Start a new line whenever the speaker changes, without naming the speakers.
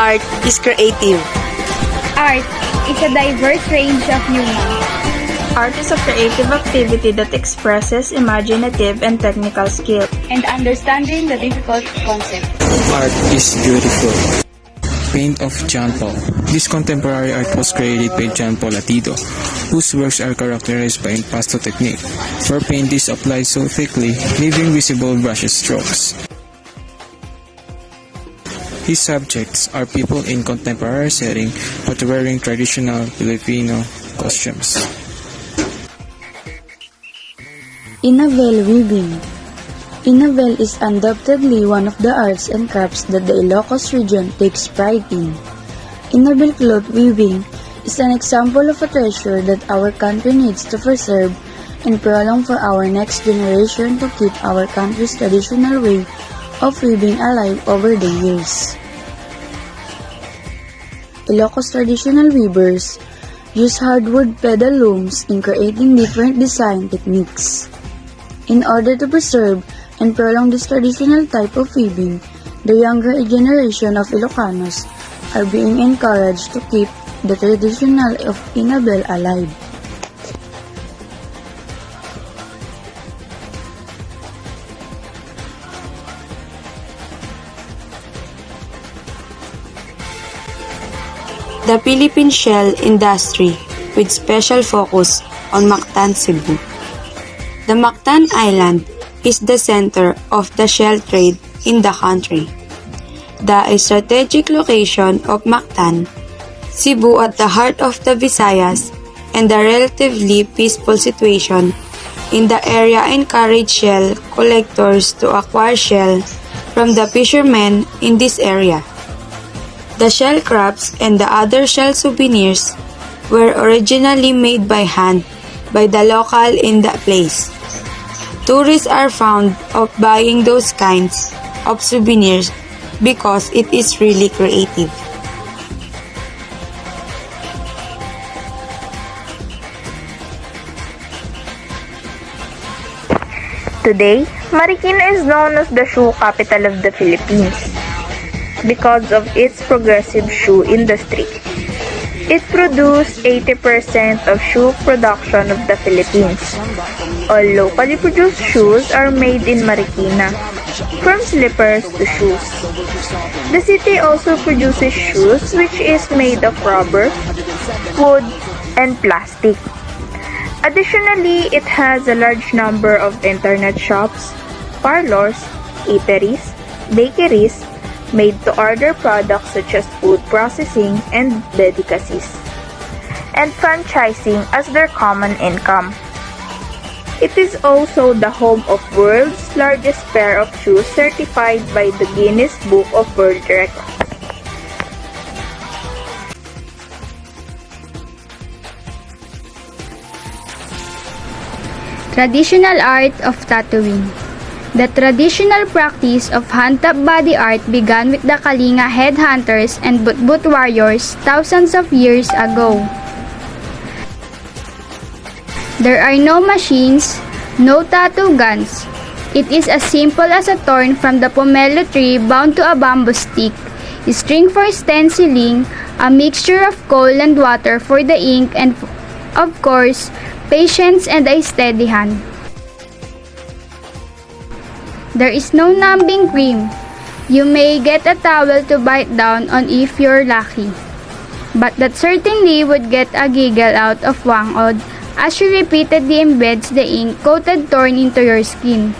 art is creative.
Art is a diverse range of humor.
Art is a creative activity that expresses imaginative and technical skill.
And understanding the difficult concept.
Art is beautiful. Paint of John Paul. This contemporary art was created by John Paul Atido, whose works are characterized by impasto technique, where paint is applied so thickly, leaving visible brush strokes. His subjects are people in contemporary setting but wearing traditional Filipino costumes.
Inabel weaving. Inabel is undoubtedly one of the arts and crafts that the Ilocos region takes pride in. Inabel cloth weaving is an example of a treasure that our country needs to preserve and prolong for our next generation to keep our country's traditional way of weaving alive over the years. Ilocos traditional weavers use hardwood pedal looms in creating different design techniques. In order to preserve and prolong this traditional type of weaving, the younger generation of Ilocanos are being encouraged to keep the traditional of Inabel alive.
The Philippine Shell Industry with special focus on Mactan, Cebu. The Mactan Island is the center of the shell trade in the country. The strategic location of Mactan, Cebu at the heart of the Visayas, and the relatively peaceful situation in the area encourage shell collectors to acquire shell from the fishermen in this area. The shell crabs and the other shell souvenirs were originally made by hand by the local in the place. Tourists are fond of buying those kinds of souvenirs because it is really creative.
Today, Marikina is known as the shoe capital of the Philippines because of its progressive shoe industry. It produced 80% of shoe production of the Philippines. All locally produced shoes are made in Marikina, from slippers to shoes. The city also produces shoes which is made of rubber, wood, and plastic. Additionally, it has a large number of internet shops, parlors, eateries, bakeries, made-to-order products such as food processing and delicacies, and franchising as their common income. It is also the home of world's largest pair of shoes certified by the Guinness Book of World Records.
Traditional art of tattooing. The traditional practice of hand-tap body art began with the Kalinga headhunters and Butbut warriors thousands of years ago. There are no machines, no tattoo guns. It is as simple as a thorn from the pomelo tree bound to a bamboo stick, a string for stenciling, a mixture of coal and water for the ink, and of course, patience and a steady hand. There is no numbing cream. You may get a towel to bite down on if you're lucky. But that certainly would get a giggle out of Wang Od as she repeatedly embeds the ink-coated thorn into your skin.